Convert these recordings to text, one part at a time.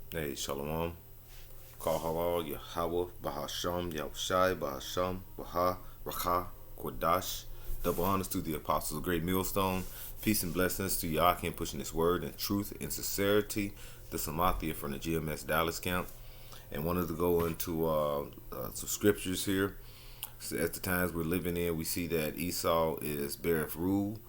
Hey, Shalom. Call halal Yahweh Bahasham Yahushai Bahasham Baha Rakha Kodash. Double honors to the apostles of Great Millstone. Peace and blessings to Yakin pushing this word in truth and sincerity. The Samathia from the GMS Dallas camp. And wanted to go into some scriptures here. So at the times we're living in, we see that Esau is beareth rule,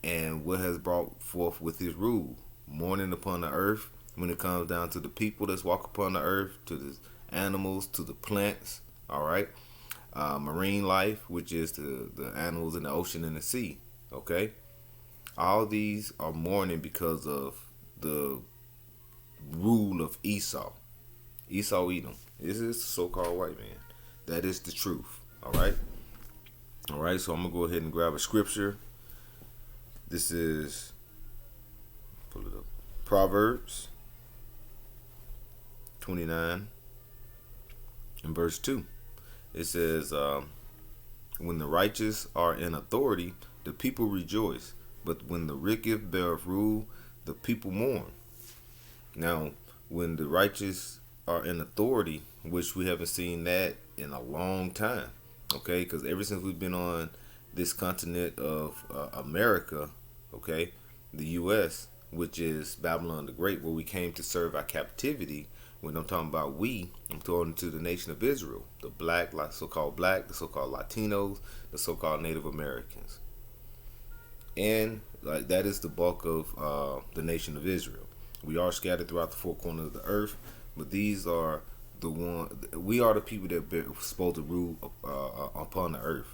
and what has brought forth with his rule? Mourning upon the earth when it comes down to the people that's walk upon the earth, to the animals, to the plants, all right? Marine life, which is the animals in the ocean and the sea, okay? All these are mourning because of the rule of Esau. Esau Edom. This is the so-called white man. That is the truth, all right? All right, so I'm going to go ahead and grab a scripture. This is, pull it up, Proverbs 29 and verse 2. It says, when the righteous are in authority, the people rejoice. But when the wicked bear rule, the people mourn. Now, when the righteous are in authority, which we haven't seen that in a long time, okay? Because ever since we've been on this continent of America, okay, the U.S., which is Babylon the Great, where we came to serve our captivity. When I'm talking about we, I'm talking to the nation of Israel, the black, so-called black, the so-called Latinos, the so-called Native Americans. And like that is the bulk of the nation of Israel. We are scattered throughout the four corners of the earth, but these are the one. We are the people that are supposed to rule upon the earth.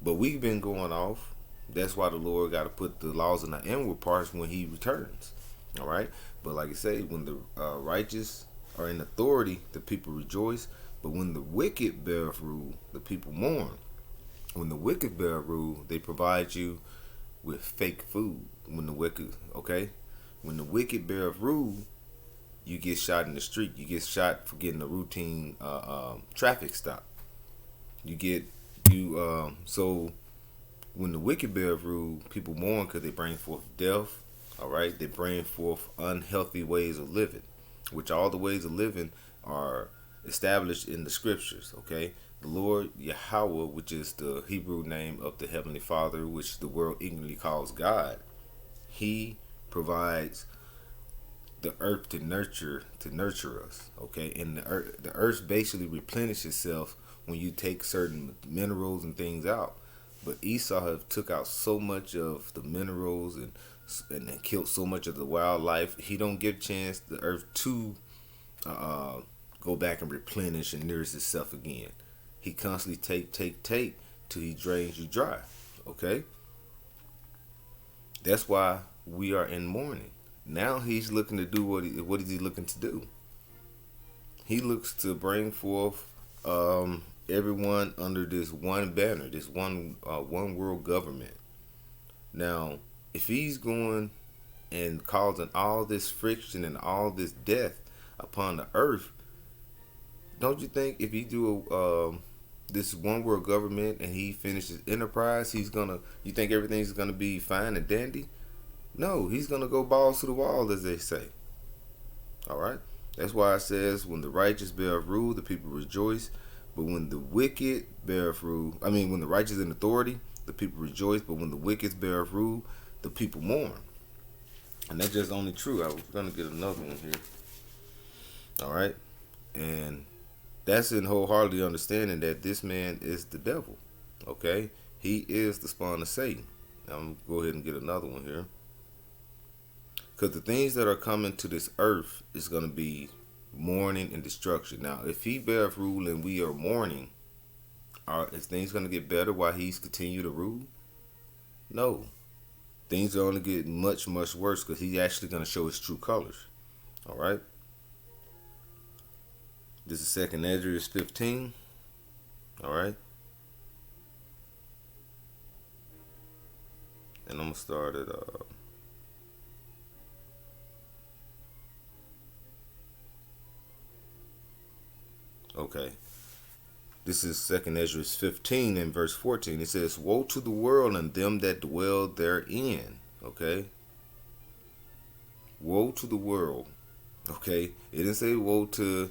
But we've been going off. That's why the Lord got to put the laws in the inward parts when He returns. All right. But like I say, when the righteous are in authority, the people rejoice. But when the wicked bear rule, the people mourn. When the wicked bear rule, they provide you with fake food. When the wicked, okay, when the wicked bear rule, you get shot in the street. You get shot for getting a routine traffic stop. You get so when the wicked bear rule, people mourn because they bring forth death. All right, they bring forth unhealthy ways of living, which all the ways of living are established in the scriptures. Okay, the Lord Yahweh, which is the Hebrew name of the Heavenly Father, which the world ignorantly calls God, He provides the earth to nurture us. Okay, and the earth basically replenishes itself when you take certain minerals and things out. But Esau have took out so much of the minerals and killed so much of the wildlife. He don't give chance the earth to go back and replenish and nourish itself again. He constantly take till he drains you dry. Okay, that's why we are in mourning. Now he's looking to do what is he looking to do? He looks to bring forth everyone under this one banner, this one world government. Now, if he's going and causing all this friction and all this death upon the earth, don't you think if he do this one world government and he finishes enterprise, you think everything's gonna be fine and dandy? No, he's gonna go balls to the wall, as they say. All right, that's why it says, when the righteous bear rule, the people rejoice. But when the wicked bear rule, when the righteous in authority, the people rejoice. But when the wicked bear rule, the people mourn. And that's just only true. I was gonna get another one here. All right, and that's in wholeheartedly understanding that this man is the devil. Okay, he is the spawn of Satan. Now, I'm gonna go ahead and get another one here, because the things that are coming to this earth is gonna be mourning and destruction. Now, if he bears rule and we are mourning, is things going to get better while he's continue to rule? No. Things are only get much, much worse, because he's actually going to show his true colors. All right. This is 2nd Ezra 15. All right. And I'm going to start at okay. This is 2nd Ezra 15 and verse 14. It says, woe to the world and them that dwell therein. Okay. Woe to the world Okay, it didn't say woe to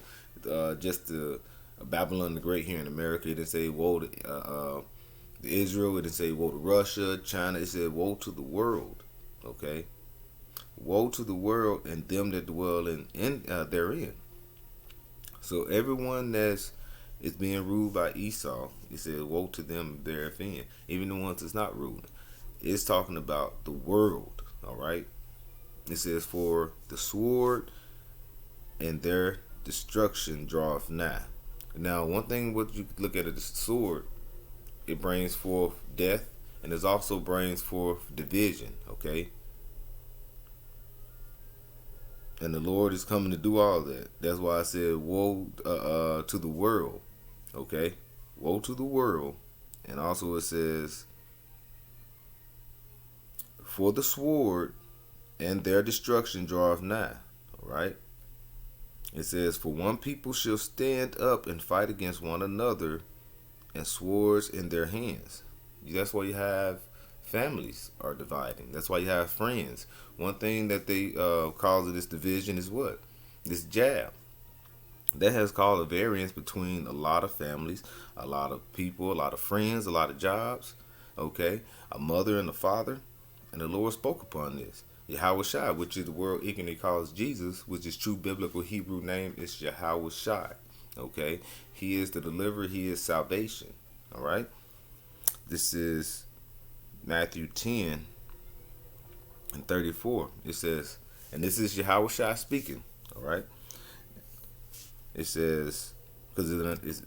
just the Babylon the Great here in America. It didn't say woe to Israel. It didn't say woe to Russia, China. It said woe to the world. Okay, woe to the world and them that dwell in therein. So everyone that's is being ruled by Esau, it says woe to them therein. Even the ones that's not ruling. It's talking about the world. All right. It says for the sword and their destruction draweth nigh. Now, one thing what you look at the sword, it brings forth death, and it also brings forth division. Okay, and the Lord is coming to do all that. That's why I said, "Woe to the world." Okay, woe to the world, and also it says, "For the sword and their destruction draweth nigh." All right. It says, "For one people shall stand up and fight against one another, and swords in their hands." That's why you have families are dividing. That's why you have friends. One thing that they cause of this division is what? This jab. That has caused a variance between a lot of families, a lot of people, a lot of friends, a lot of jobs. Okay, a mother and a father, and the Lord spoke upon this. Yahweh Shai, which is the word ignorantly calls Jesus, which is true biblical Hebrew name is Yahweh Shai. Okay, He is the deliverer. He is salvation. All right. This is Matthew 10 and 34. It says, and this is Yahweh Shai speaking. All right. It says, because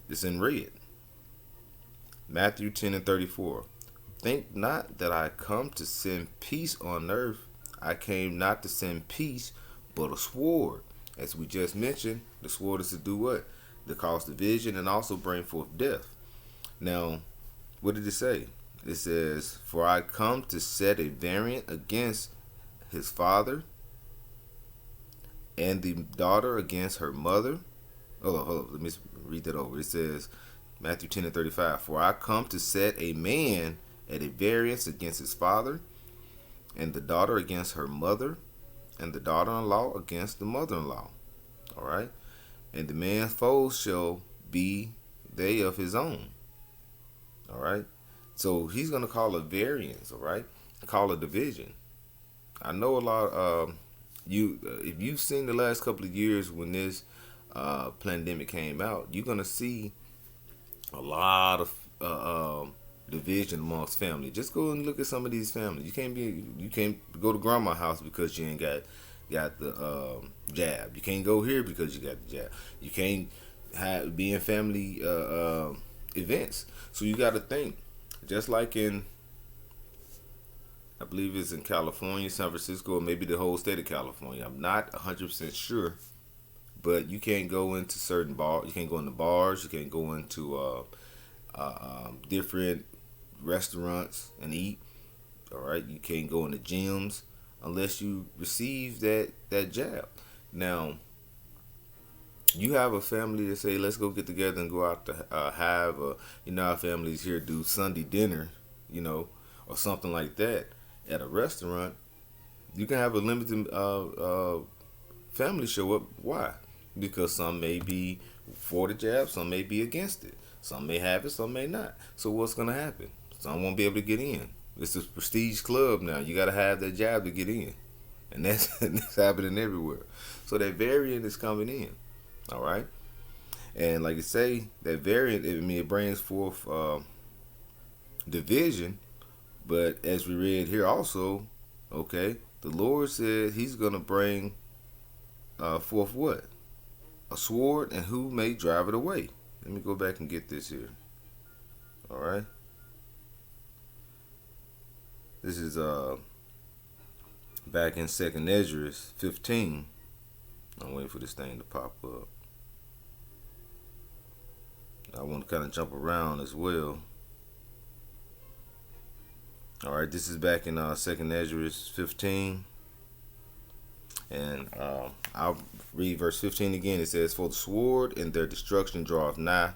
it's in red. Matthew 10 and 34. Think not that I come to send peace on earth. I came not to send peace, but a sword. As we just mentioned, the sword is to do what? To cause division and also bring forth death. Now, what did it say? It says, "For I come to set a variant against his father, and the daughter against her mother." Hold on. Let me read that over. It says, Matthew 10 and 35. "For I come to set a man at a variance against his father, and the daughter against her mother, and the daughter-in-law against the mother-in-law." All right. "And the man's foes shall be they of his own." All right. So he's going to call a variance. All right. Call a division. I know a lot. If you've seen the last couple of years when this pandemic came out, you're going to see a lot of division amongst family. Just go and look at some of these families. You can't go to grandma's house because you ain't got the jab. You can't go here because you got the jab. You can't be in family events. So you got to think, just like I believe it's in California, San Francisco, or maybe the whole state of California. I'm not 100% sure, but you can't go into certain bars. You can't go into bars. You can't go into different restaurants and eat. All right, you can't go into gyms unless you receive that jab. Now, you have a family that say, "Let's go get together and go out to have a," our families here do Sunday dinner, or something like that at a restaurant. You can have a limited family show up. Why? Because some may be for the jab, some may be against it. Some may have it, some may not. So what's going to happen? Some won't be able to get in. It's a prestige club now. You got to have that jab to get in. And that's happening everywhere. So that variant is coming in. All right? And like I say, that variant, it brings forth division. But as we read here also, okay, the Lord said he's going to bring forth what? A sword, and who may drive it away? Let me go back and get this here. All right. This is back in 2nd Ezra 15. I'm waiting for this thing to pop up. I want to kind of jump around as well. All right, this is back in 2nd Ezra 15. And I'll read verse 15 again. It says, "For the sword and their destruction draweth nigh,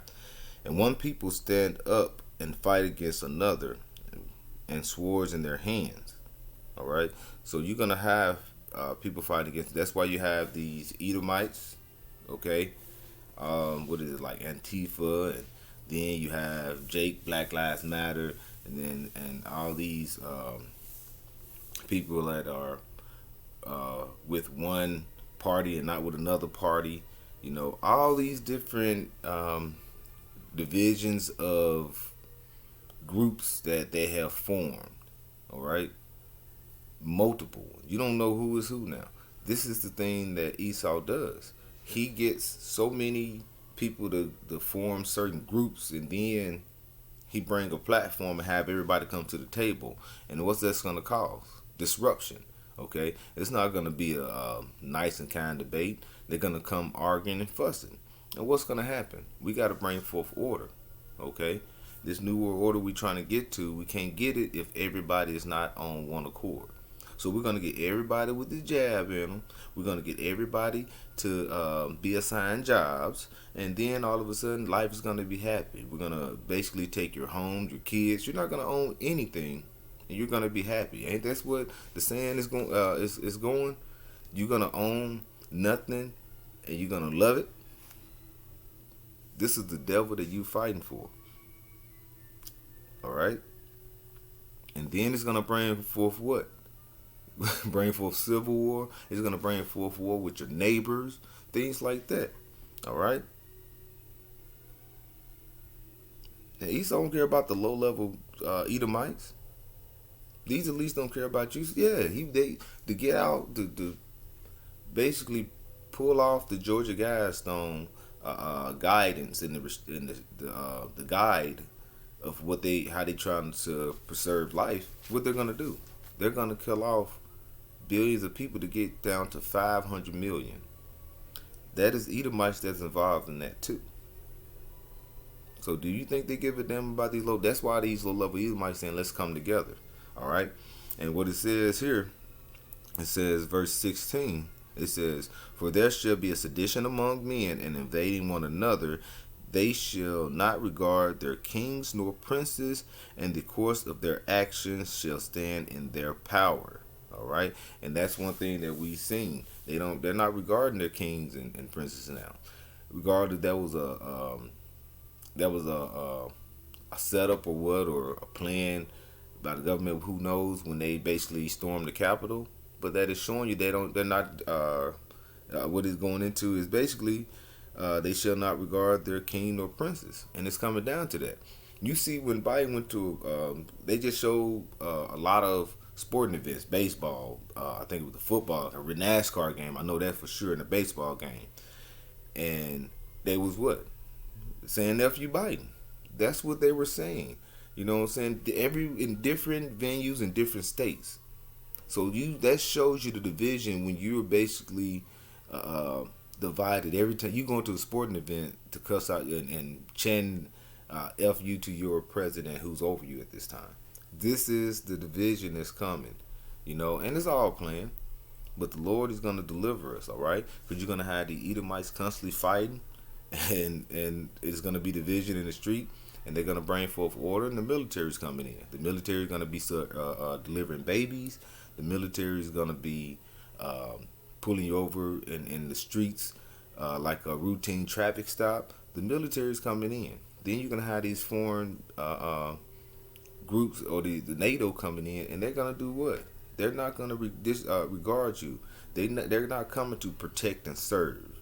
and one people stand up and fight against another, and swords in their hands." All right. So you're gonna have people fighting against. That's why you have these Edomites, okay? What is it, like Antifa, and then you have Jake, Black Lives Matter, and all these people that are with one party and not with another party. You know, all these different divisions of groups that they have formed. All right, multiple. You don't know who is who now. This is the thing that Esau does. He gets so many people to form certain groups, and then he bring a platform and have everybody come to the table. And what's that's going to cause? Disruption. Okay, it's not going to be a nice and kind debate. They're going to come arguing and fussing. And what's going to happen? We got to bring forth order. Okay, this new world order we trying to get to, we can't get it if everybody is not on one accord. So we're going to get everybody with the jab in them. We're going to get everybody to be assigned jobs. And then all of a sudden, life is going to be happy. We're going to basically take your home, your kids. You're not going to own anything. And you're going to be happy. Ain't that's what the saying is going? Is going? You're going to own nothing. And you're going to love it. This is the devil that you fighting for. All right? And then it's going to bring forth what? Bring forth civil war. It's going to bring forth war with your neighbors. Things like that. All right? And Esau don't care about the low-level Edomites. These at least don't care about you. Yeah, they to get out, to basically pull off the Georgia Guidestone guidance and the guide of how they trying to preserve life. What they're gonna do? They're gonna kill off billions of people to get down to 500 million. That is Edomites that's involved in that too. So do you think they give a damn about these low? That's why these low level Edomites saying let's come together. All right, and what it says here, it says verse 16. It says, "For there shall be a sedition among men, and invading one another. They shall not regard their kings nor princes, and the course of their actions shall stand in their power." All right, and that's one thing that we've seen. They're not regarding their kings and princes now. Regardless, that was a setup or what, or a plan by the government. Who knows, when they basically stormed the Capitol. But that is showing you they're not. What it's going into is basically they shall not regard their king nor princes, and it's coming down to that. You see, when Biden went to, they just showed a lot of sporting events, baseball. I think it was the football, a NASCAR game. I know that for sure, in a baseball game, and they was what saying F you Biden. That's what they were saying. You know what I'm saying? In different venues in different states. So that shows you the division when you're basically divided. Every time you go into a sporting event to cuss out and chant F you to your president who's over you at this time. This is the division that's coming, you know, and it's all planned. But the Lord is going to deliver us, all right? Because you're going to have the Edomites constantly fighting, and it's going to be division in the street. And they're going to bring forth order, and the military's coming in. The military is going to be delivering babies. The military is going to be pulling you over in the streets like a routine traffic stop. The military is coming in. Then you're going to have these foreign groups or the NATO coming in, and they're going to do what? They're not going to regard you. They're not coming to protect and serve.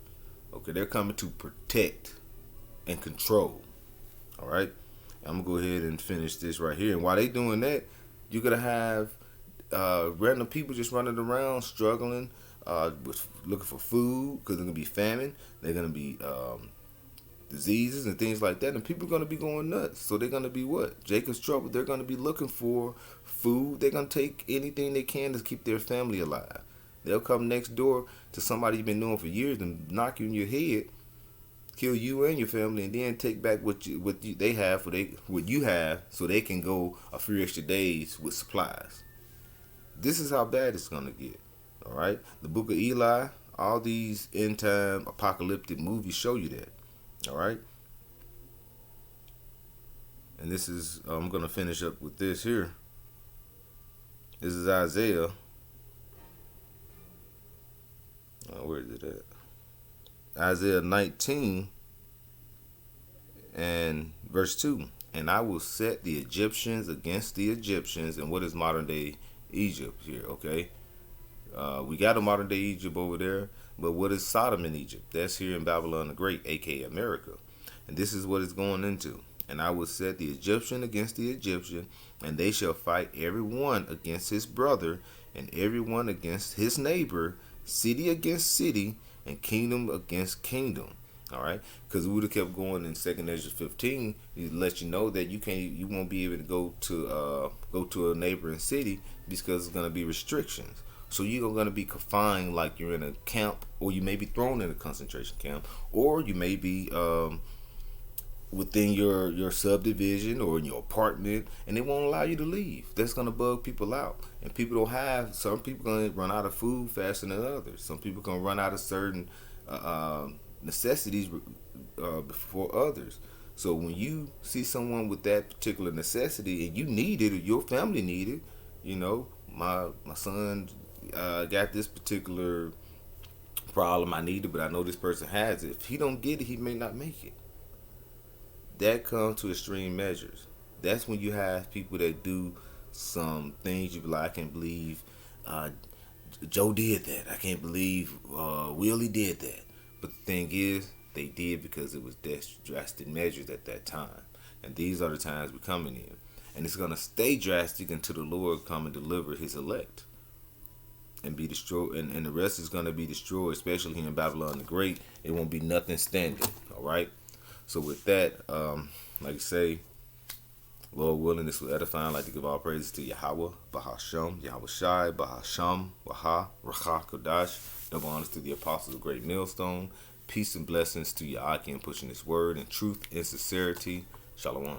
Okay, they're coming to protect and control. All right, I'm gonna go ahead and finish this right here. And while they doing that, you're gonna have random people just running around struggling, looking for food because they're gonna be famine. They're gonna be diseases and things like that, and people are gonna be going nuts. So they're gonna be what? Jacob's trouble. They're gonna be looking for food. They're gonna take anything they can to keep their family alive. They'll come next door to somebody you've been knowing for years and knock you in your head, kill you and your family, and then take back what they have what you have, so they can go a few extra days with supplies. This is how bad it's gonna get. All right, the Book of Eli, all these end time apocalyptic movies show you that. All right, and this is I'm gonna finish up with this here. This is Isaiah it at? Isaiah 19 and verse 2. And I will set the Egyptians against the Egyptians. And what is modern day Egypt here? Okay. We got a modern day Egypt over there. But what is Sodom in Egypt? That's here in Babylon the Great, aka America. And this is what it's going into. And I will set the Egyptian against the Egyptian, and they shall fight every one against his brother, and every one against his neighbor, city against city, and kingdom against kingdom. All right, because we would have kept going in Second Ezra 15. It let you know that you won't be able to go to a neighboring city because there's gonna be restrictions. So you're gonna be confined like you're in a camp, or you may be thrown in a concentration camp, or you may be within your subdivision or in your apartment, and they won't allow you to leave. That's gonna bug people out, and people don't have. Some people gonna run out of food faster than others. Some people gonna run out of certain necessities before others. So when you see someone with that particular necessity and you need it or your family need it, my son got this particular problem I need it, but I know this person has it. If he don't get it, he may not make it. That comes to extreme measures. That's when you have people that do some things you be like, I can't believe Joe did that. I can't believe Willie did that. But the thing is, they did because it was drastic measures at that time. And these are the times we're coming in. And it's going to stay drastic until the Lord come and deliver his elect and be destroyed. And the rest is going to be destroyed, especially here in Babylon the Great. It won't be nothing standing. All right? So with that, like I say, Lord willing, this will edify. I'd like to give all praises to Yahweh, Bahasham, Yahweh Shai, Bahasham, Waha, Racha, Kodash. Double honors to the apostles of Great Millstone. Peace and blessings to Yahaki in pushing this word in truth and sincerity. Shalom.